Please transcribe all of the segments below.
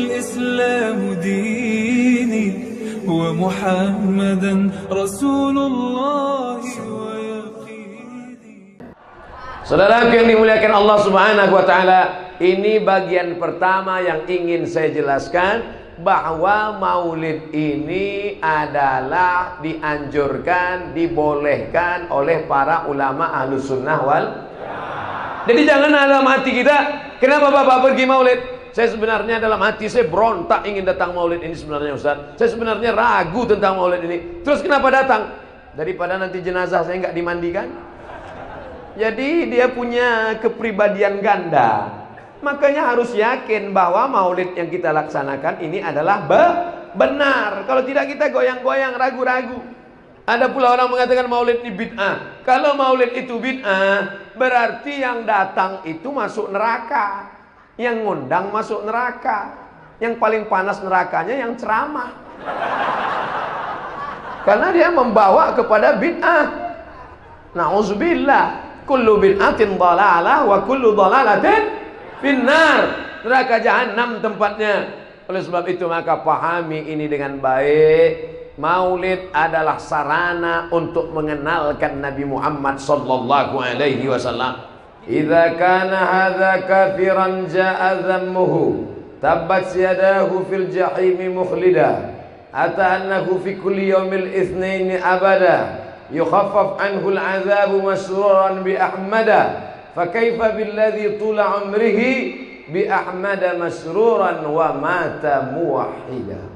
الإسلام ديني ومحمدا رسول الله ويقيني. Saudara yang dimuliakan Allah Subhanahu wa taala, ini bagian pertama yang ingin saya jelaskan, bahwa maulid ini adalah dianjurkan, dibolehkan oleh para ulama Ahlus Sunnah wal. Jadi jangan dalam hati kita, kenapa Bapak pergi maulid? Saya sebenarnya dalam hati saya berontak ingin datang maulid ini sebenarnya Ustaz. Saya sebenarnya ragu tentang maulid ini. Terus kenapa datang? Daripada nanti jenazah saya nggak dimandikan. Jadi dia punya kepribadian ganda. Makanya harus yakin bahwa maulid yang kita laksanakan ini adalah benar. Kalau tidak kita goyang-goyang, ragu-ragu. Ada pula orang mengatakan maulid ini bid'ah. Kalau maulid itu bid'ah, berarti yang datang itu masuk neraka. Yang ngundang masuk neraka. Yang paling panas nerakanya yang ceramah. Karena dia membawa kepada bid'ah. Na'udzubillah. Kullu bid'atin dhalalah wa kullu dhalalatin finnar, neraka jahanam tempatnya. Oleh sebab itu maka pahami ini dengan baik. Maulid adalah sarana untuk mengenalkan Nabi Muhammad sallallahu alaihi wasallam. Idza kana hadza kafiran jaa dhammuhu tabbat yadahu fil jahim mukhlida ata annahu fi kulli yawmil itsnain abada yukhaffaf anhu al-'adzabu masruran bi ahmada. Fakaifa billadzi tula umrihi bi ahmada masruran wa mata muwahhida.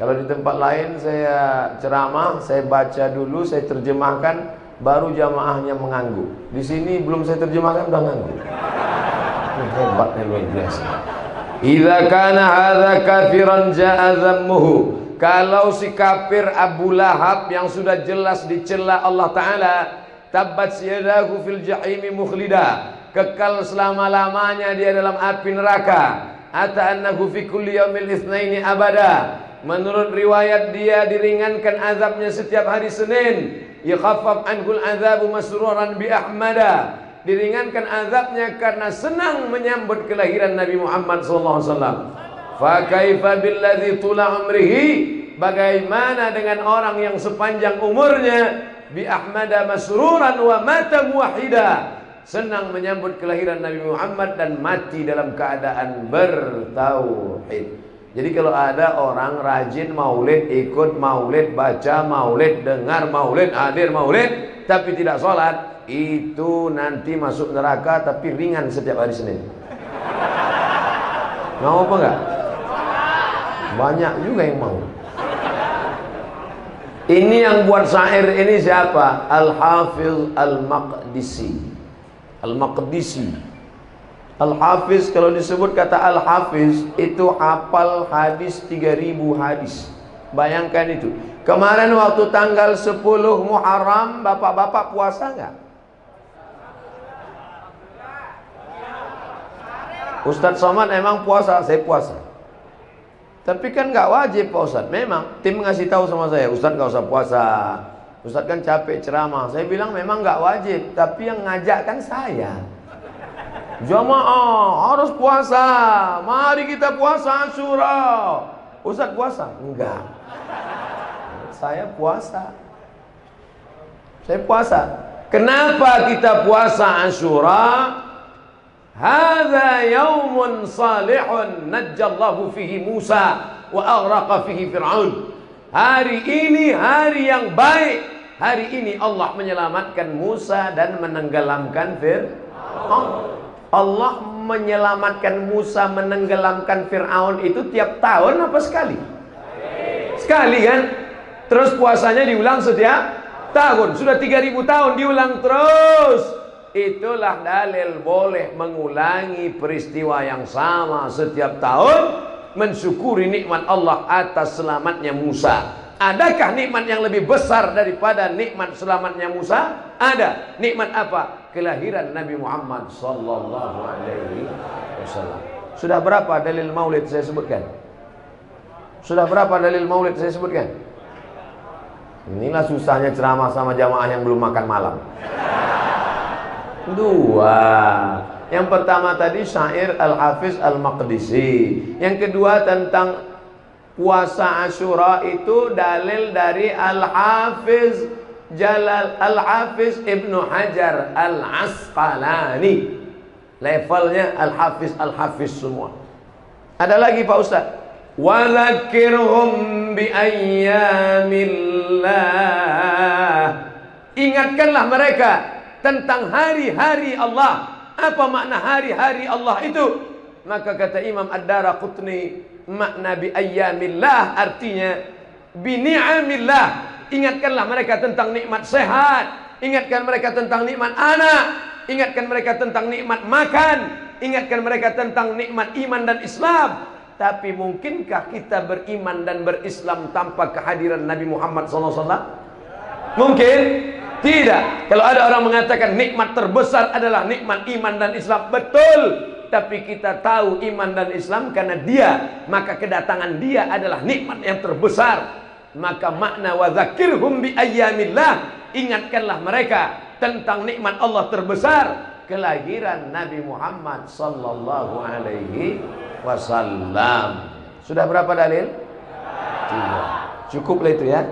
Kalau di tempat lain saya ceramah, saya baca dulu, saya terjemahkan, baru jamaahnya mengangguk. Di sini belum saya terjemahkan udah ngangguk. Hebatnya luar biasa. Idza kana hadza kafiran jaa dhammuhu. Kalau si kafir Abu Lahab yang sudah jelas dicela Allah Ta'ala, tabbat yadahu fil jahimi mukhlida, kekal selama-lamanya dia dalam api neraka. Ata annahu fi kulli yaumil itsnaini abada. Menurut riwayat dia diringankan azabnya setiap hari Senin. Yakhaffaf anhul azabu masruran bi ahmada. Diringankan azabnya karena senang menyambut kelahiran Nabi Muhammad sallallahu alaihi wasallam. Fa kaifa billadzi tula umrihi, bagaimana dengan orang yang sepanjang umurnya bi ahmada masruran wa mata muwahhida, senang menyambut kelahiran Nabi Muhammad dan mati dalam keadaan bertauhid. Jadi kalau ada orang rajin maulid, ikut maulid, baca maulid, dengar maulid, hadir maulid, tapi tidak sholat, itu nanti masuk neraka tapi ringan setiap hari Senin. Mau apa enggak? Banyak juga yang mau. Ini yang buat syair ini siapa? Al-Hafiz Al-Maqdisi. Al-Maqdisi. Al-Hafiz, kalau disebut kata Al-Hafiz, itu hafal hadis 3000 hadis. Bayangkan itu. Kemarin waktu tanggal 10 Muharram, bapak-bapak puasa enggak? Ustadz Somad emang puasa, saya puasa. Tapi kan nggak wajib Pak Ustadz. Memang tim ngasih tahu sama saya, Ustadz nggak usah puasa. Ustadz kan capek ceramah. Saya bilang memang nggak wajib, tapi yang ngajak kan saya. Jamaah harus puasa. Mari kita puasa Asyura. Ustadz puasa? Enggak. Saya puasa. Saya puasa. Kenapa kita puasa Asyura? Hadza yaumun salihun najjallahu fihi Musa wa aghraqa fihi Fir'aun. Hari ini hari yang baik. Hari ini Allah menyelamatkan Musa dan menenggelamkan Fir'aun. Allah menyelamatkan Musa, menenggelamkan Fir'aun itu tiap tahun apa sekali? Sekali kan? Terus puasanya diulang setiap tahun. Sudah 3000 tahun diulang terus. Itulah dalil boleh mengulangi peristiwa yang sama setiap tahun, mensyukuri nikmat Allah atas selamatnya Musa. Adakah nikmat yang lebih besar daripada nikmat selamatnya Musa? Ada. Nikmat apa? Kelahiran Nabi Muhammad sallallahu alaihi wasallam. Sudah berapa dalil maulid saya sebutkan? Sudah berapa dalil maulid saya sebutkan? Inilah susahnya ceramah sama jamaah yang belum makan malam. 2. Yang pertama tadi syair Al-Hafiz Al-Maqdisi. Yang kedua tentang puasa Asyura itu dalil dari Al-Hafiz Al-Hafiz Ibnu Hajar Al-Asqalani. Levelnya Al-Hafiz semua. Ada lagi Pak Ustaz. Wa dzakirhum bi ayyamillah. Ingatkanlah mereka tentang hari-hari Allah. Apa makna hari-hari Allah itu? Maka kata Imam Ad-Daraqutni, makna bi ayyamillah artinya bi ni'amillah. Ingatkanlah mereka tentang nikmat sehat, ingatkan mereka tentang nikmat anak, ingatkan mereka tentang nikmat makan, ingatkan mereka tentang nikmat iman dan Islam. Tapi mungkinkah kita beriman dan berislam tanpa kehadiran Nabi Muhammad SAW? Mungkin? Tidak. Kalau ada orang mengatakan nikmat terbesar adalah nikmat iman dan Islam, betul. Tapi kita tahu iman dan Islam karena dia, maka kedatangan dia adalah nikmat yang terbesar. Maka makna wa dzakirhum bi ayyamillah, ingatkanlah mereka tentang nikmat Allah terbesar, kelahiran Nabi Muhammad sallallahu alaihi wasallam. Sudah berapa dalil? 3. Cukuplah itu ya.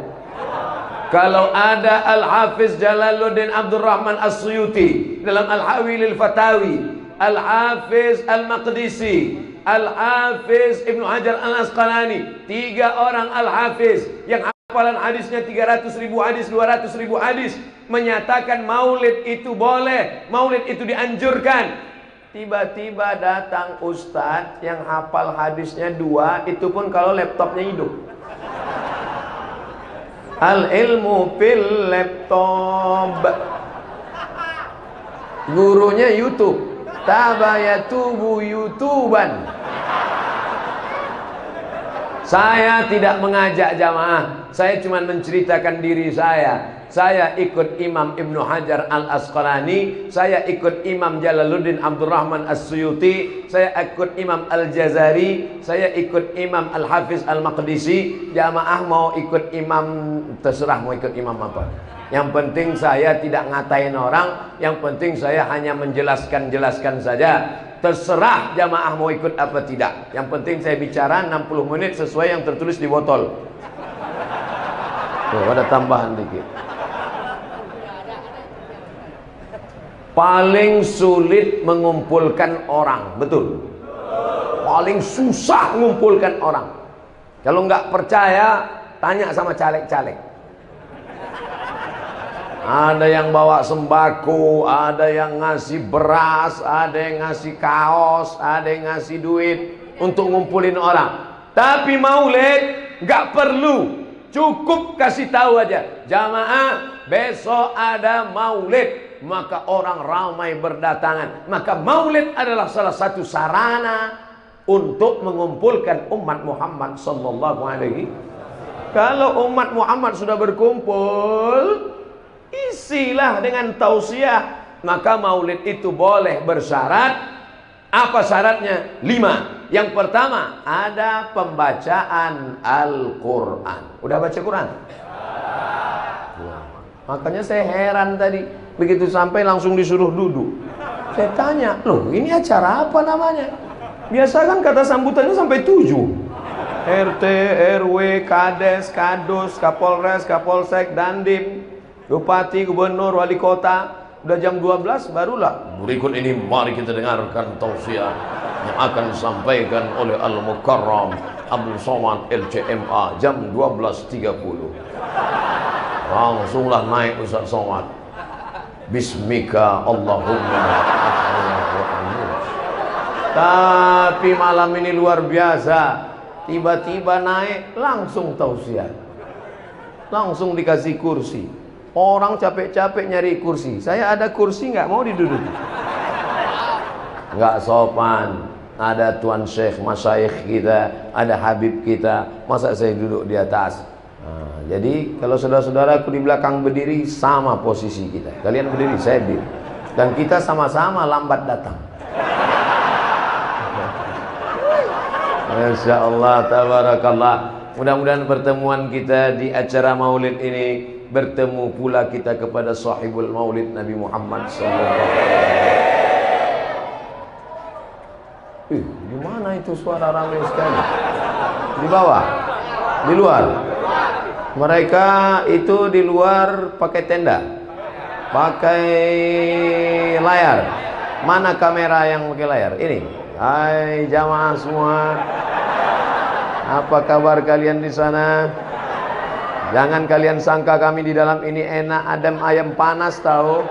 Kalau ada Al-Hafiz Jalaluddin Abdurrahman As-Suyuti dalam Al-Hawi lil Fatawi, Al-Hafiz Al-Maqdisi, Al-Hafiz Ibnu Hajar Al-Asqalani, 3 orang Al-Hafiz yang hafalan hadisnya 300.000 hadis, 200.000 hadis, menyatakan maulid itu boleh, maulid itu dianjurkan. Tiba-tiba datang ustadz yang hafal hadisnya 2, itu pun kalau laptopnya hidup. Al-ilmu fil laptop. Gurunya YouTube. Tabayatubu YouTuban. Saya tidak mengajak jamaah, saya cuma menceritakan diri saya. Saya ikut Imam Ibnu Hajar Al-Asqalani, saya ikut Imam Jalaluddin Abdurrahman As-Suyuti, saya ikut Imam Al-Jazari, saya ikut Imam Al-Hafiz Al-Maqdisi. Jamaah mau ikut imam, terserah mau ikut imam apa. Yang penting saya tidak ngatain orang, yang penting saya hanya menjelaskan saja. Terserah jamaah mau ikut apa tidak. Yang penting saya bicara 60 menit sesuai yang tertulis di botol. Tuh, ada tambahan dikit. Paling sulit mengumpulkan orang, betul. Paling susah mengumpulkan orang. Kalau nggak percaya, tanya sama caleg-caleg. Ada yang bawa sembako, ada yang ngasih beras, ada yang ngasih kaos, ada yang ngasih duit untuk ngumpulin orang. Tapi maulid nggak perlu, cukup kasih tahu aja, jamaah besok ada maulid, maka orang ramai berdatangan. Maka maulid adalah salah satu sarana untuk mengumpulkan umat Muhammad sallallahu alaihi. Kalau umat Muhammad sudah berkumpul, isilah dengan tausiah. Maka maulid itu boleh bersyarat. Apa syaratnya? 5. Yang pertama, ada pembacaan Al-Quran. Udah baca Quran? Makanya saya heran tadi, begitu sampai langsung disuruh duduk. Saya tanya, loh ini acara apa namanya? Biasa kan kata sambutannya sampai 7. RT, RW, Kades, Kadus, Kapolres, Kapolsek, Dandim, Bupati, Gubernur, Wali Kota. Udah jam 12 barulah. Berikut ini mari kita dengarkan tausiah yang akan disampaikan oleh Al-Mukarram Abdul Somad LCMA jam 12.30. Langsunglah naik Ustaz Somad. Bismika Allahumma. Tapi malam ini luar biasa. Tiba-tiba naik langsung tausiah. Langsung dikasih kursi. Orang capek-capek nyari kursi. Saya ada kursi nggak mau diduduki. Nggak sopan. Ada tuan syekh, masyayikh kita, ada habib kita. Masa saya duduk di atas? Nah, jadi kalau saudara-saudaraku di belakang berdiri, sama posisi kita. Kalian berdiri, saya berdiri. Dan kita sama-sama lambat datang. Masya Allah, tabarakallah. Mudah-mudahan pertemuan kita di acara maulid ini, bertemu pula kita kepada sahibul maulid Nabi Muhammad SAW. Di mana itu suara ramai sekali? Di bawah? Di luar? Mereka itu di luar pakai tenda, pakai layar. Mana kamera yang pakai layar? Ini. Hai jamaah semua, apa kabar kalian di sana? Jangan kalian sangka kami di dalam ini enak adem ayam panas tahu.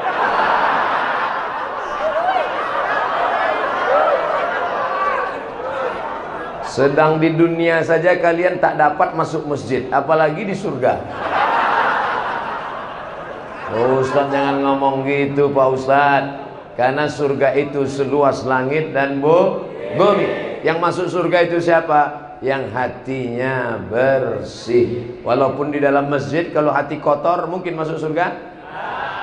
Sedang di dunia saja kalian tak dapat masuk masjid, apalagi di surga. Ustaz jangan ngomong gitu Pak Ustaz, karena surga itu seluas langit dan bumi. Yang masuk surga itu siapa? Yang hatinya bersih. Walaupun di dalam masjid kalau hati kotor mungkin masuk surga?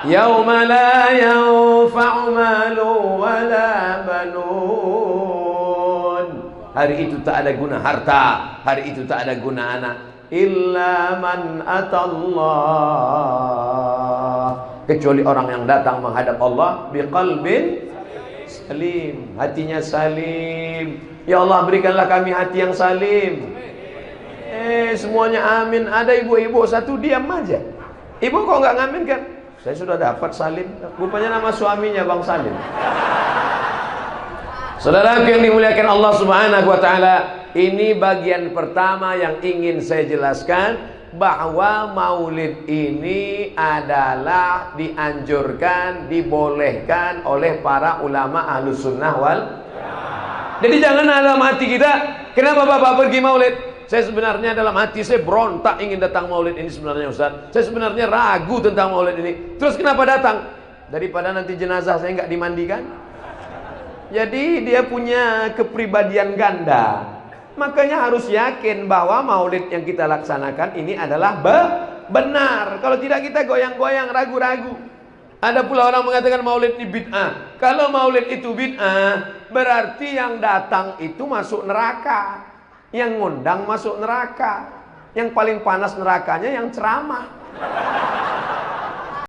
Yauma la yanfa'u malu wala banun. Hari itu tak ada guna harta, hari itu tak ada guna anak, illa man atallah, kecuali orang yang datang menghadap Allah biqalbin salim, hatinya salim. Ya Allah berikanlah kami hati yang salim. Semuanya amin. Ada ibu-ibu satu diam aja. Ibu kok nggak ngamin kan? Saya sudah dapat salim. Rupanya nama suaminya Bang Salim. Saudara yang dimuliakan Allah Subhanahu wa taala, ini bagian pertama yang ingin saya jelaskan, bahwa maulid ini adalah dianjurkan, dibolehkan oleh para ulama Ahlus Sunnah wal. Jadi jangan dalam hati kita, kenapa Bapak pergi maulid? Saya sebenarnya dalam hati saya berontak ingin datang maulid ini sebenarnya Ustaz. Saya sebenarnya ragu tentang maulid ini. Terus kenapa datang? Daripada nanti jenazah saya nggak dimandikan. Jadi dia punya kepribadian ganda. Makanya harus yakin bahwa maulid yang kita laksanakan ini adalah benar. Kalau tidak kita goyang-goyang, ragu-ragu. Ada pula orang mengatakan maulid ini bid'ah. Kalau maulid itu bid'ah, berarti yang datang itu masuk neraka. Yang ngundang masuk neraka. Yang paling panas nerakanya yang ceramah.